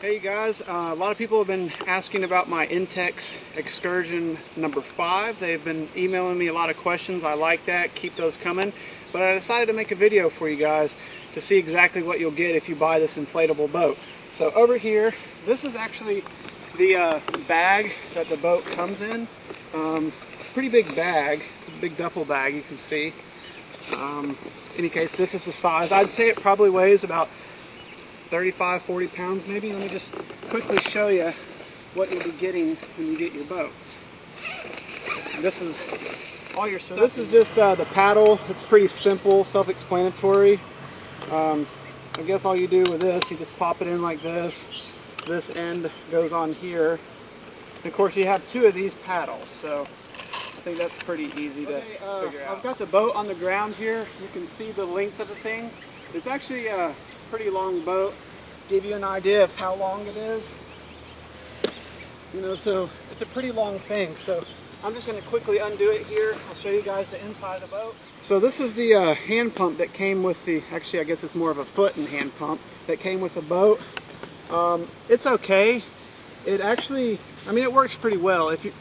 Hey guys, a lot of people have been asking about my Intex Excursion number 5. They've been emailing me a lot of questions. I like that, keep those coming. But I decided to make a video for you guys to see exactly what you'll get if you buy this inflatable boat. So over here, this is actually the bag that the boat comes in. It's a pretty big bag. It's a big duffel bag, you can see. In any case, this is the size. I'd say it probably weighs about 35-40 pounds maybe. Let me just quickly show you what you'll be getting when you get your boat. This is all your stuff. So this is just the paddle. It's pretty simple, self-explanatory. I guess all you do with this, you just pop it in like this. This end goes on here. And of course you have 2 of these paddles, so I think that's pretty easy to figure out. I've got the boat on the ground here. You can see the length of the thing. It's actually a pretty long boat. Give you an idea of how long it is. You know, so it's a pretty long thing. So I'm just going to quickly undo it here. I'll show you guys the inside of the boat. So this is the hand pump that came with the, actually I guess it's more of a foot and hand pump that came with the boat. It's okay. It actually, I mean, it works pretty well. If you,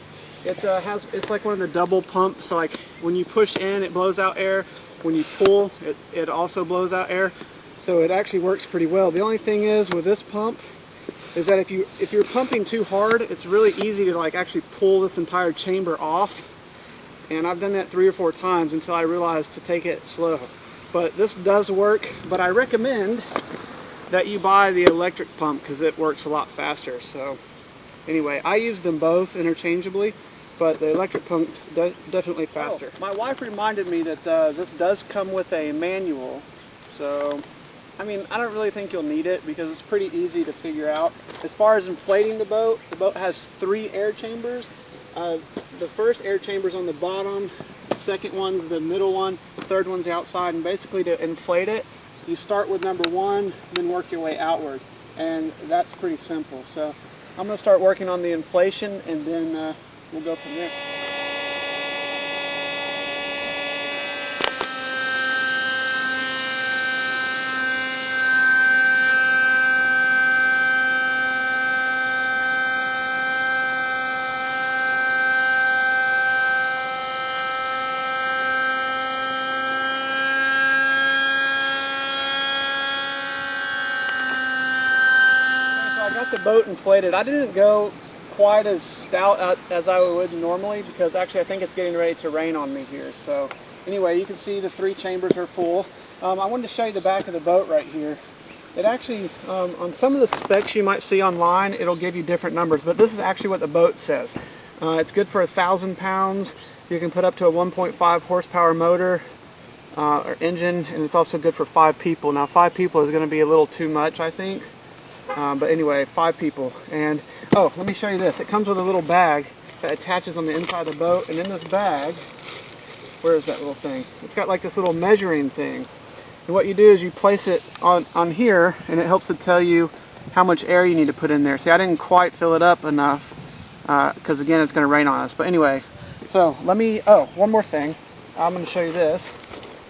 it's like one of the double pumps. So like when you push in, it blows out air. When you pull, it also blows out air. So it actually works pretty well. The only thing is with this pump is that if you're pumping too hard, it's really easy to like actually pull this entire chamber off. And I've done that 3 or 4 times until I realized to take it slow. But this does work, but I recommend that you buy the electric pump because it works a lot faster. So anyway, I use them both interchangeably, but the electric pump's definitely faster. Oh, my wife reminded me that this does come with a manual. So I mean, I don't really think you'll need it because it's pretty easy to figure out. As far as inflating the boat has 3 air chambers. The first air chamber's on the bottom, the second one's the middle one, the third one's the outside, and basically to inflate it, you start with number 1, then work your way outward. And that's pretty simple. So I'm going to start working on the inflation and then we'll go from there. The boat inflated. I didn't go quite as stout as I would normally because actually I think it's getting ready to rain on me here. So anyway, you can see the 3 chambers are full. I wanted to show you the back of the boat right here. It actually, on some of the specs you might see online, it'll give you different numbers, but this is actually what the boat says. It's good for 1,000 pounds. You can put up to a 1.5 horsepower motor or engine, and it's also good for 5 people. Now 5 people is going to be a little too much, I think. But anyway, 5 people. And oh, let me show you this. It comes with a little bag that attaches on the inside of the boat, and in this bag, where is that little thing? It's got like this little measuring thing. And what you do is you place it on here, and it helps to tell you how much air you need to put in there. See, I didn't quite fill it up enough because again, it's going to rain on us. But anyway, so let me, oh, one more thing. I'm going to show you this.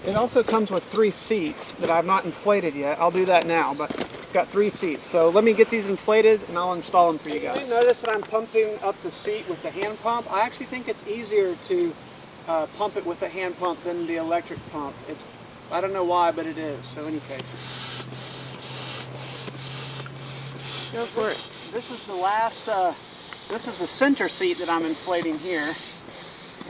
It also comes with 3 seats that I've not inflated yet. I'll do that now, but it's got 3 seats. So let me get these inflated and I'll install them for you guys. You notice that I'm pumping up the seat with the hand pump. I actually think it's easier to pump it with the hand pump than the electric pump. It's, I don't know why, but it is. So in any case, go for it. This is the last, this is the center seat that I'm inflating here.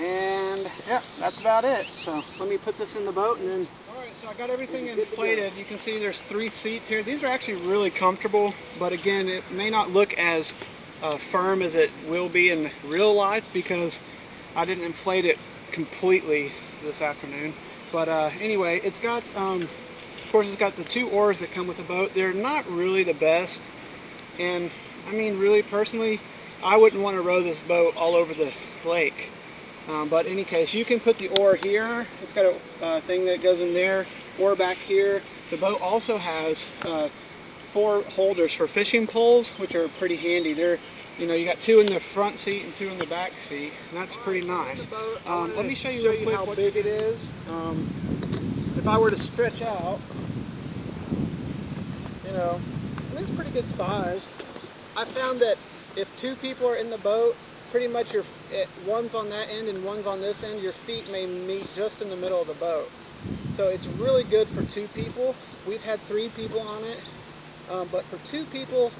And yeah, that's about it. So let me put this in the boat and then... Alright, so I got everything inflated. You can see there's 3 seats here. These are actually really comfortable, but again, it may not look as firm as it will be in real life because I didn't inflate it completely this afternoon. But anyway, it's got, of course, it's got the 2 oars that come with the boat. They're not really the best. And I mean, really, personally, I wouldn't want to row this boat all over the lake. But in any case, you can put the oar here. It's got a thing that goes in there, or back here. The boat also has 4 holders for fishing poles, which are pretty handy. They're, you know, you got 2 in the front seat and 2 in the back seat, and that's pretty nice. Let me show you real quick how big it is. If I were to stretch out, you know, it's pretty good size. I found that if two people are in the boat, pretty much one's on that end and one's on this end, your feet may meet just in the middle of the boat. So it's really good for two people. We've had 3 people on it, but for 2 people,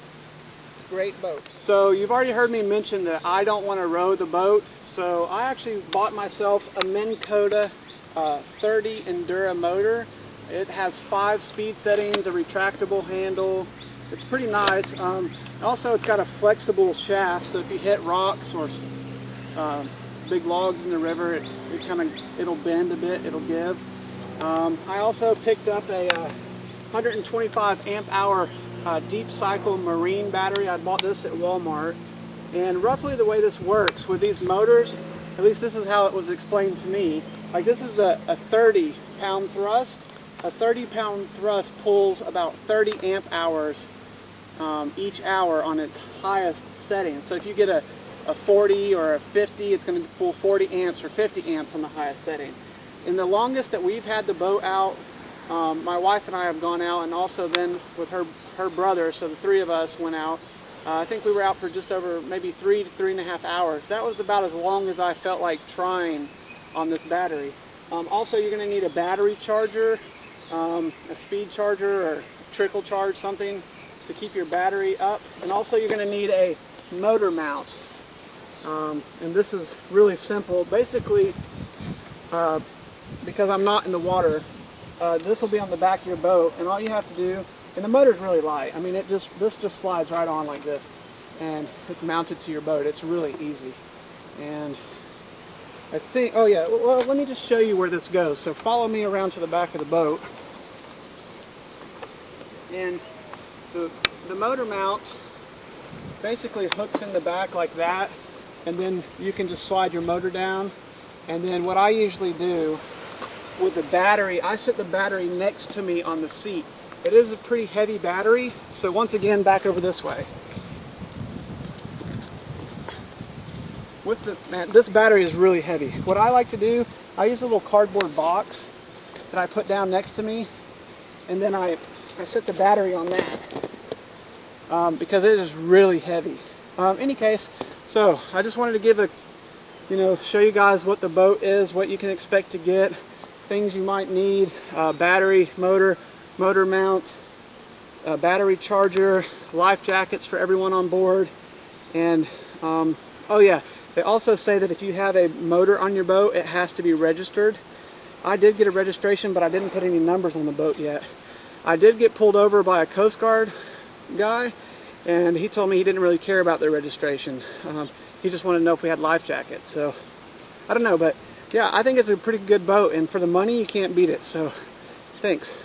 great boat. So you've already heard me mention that I don't want to row the boat, so I actually bought myself a Minn Kota 30 Endura motor. It has 5 speed settings, a retractable handle. It's pretty nice. Also, it's got a flexible shaft, so if you hit rocks or big logs in the river, it'll bend a bit, it'll give. I also picked up a 125 amp hour deep cycle marine battery. I bought this at Walmart, and roughly the way this works with these motors, at least this is how it was explained to me, like this is a 30 pound thrust. A 30 pound thrust pulls about 30 amp hours each hour on its highest setting. So if you get a 40 or a 50, it's going to pull 40 amps or 50 amps on the highest setting. In the longest that we've had the boat out, my wife and I have gone out, and also then with her brother, so the 3 of us went out. I think we were out for just over maybe 3 to 3.5 hours. That was about as long as I felt like trying on this battery. Also, you're going to need a battery charger, a speed charger or trickle charge, something to keep your battery up. And also you're going to need a motor mount. And this is really simple. Basically, because I'm not in the water, this will be on the back of your boat, and all you have to do, and the motor's really light. I mean, this just slides right on like this, and it's mounted to your boat. It's really easy. And I think, oh yeah, well, let me just show you where this goes. So follow me around to the back of the boat. And the motor mount basically hooks in the back like that, and then you can just slide your motor down. And then what I usually do with the battery, I set the battery next to me on the seat. It is a pretty heavy battery, so once again, back over this way. This battery is really heavy. What I like to do, I use a little cardboard box that I put down next to me, and then I set the battery on that because it is really heavy. Any case, so I just wanted to give show you guys what the boat is, what you can expect to get, things you might need: battery, motor mount, battery charger, life jackets for everyone on board, and oh yeah, they also say that if you have a motor on your boat, it has to be registered. I did get a registration, but I didn't put any numbers on the boat yet. I did get pulled over by a Coast Guard guy, and he told me he didn't really care about the registration. He just wanted to know if we had life jackets. So I don't know, but yeah, I think it's a pretty good boat, and for the money, you can't beat it. So thanks.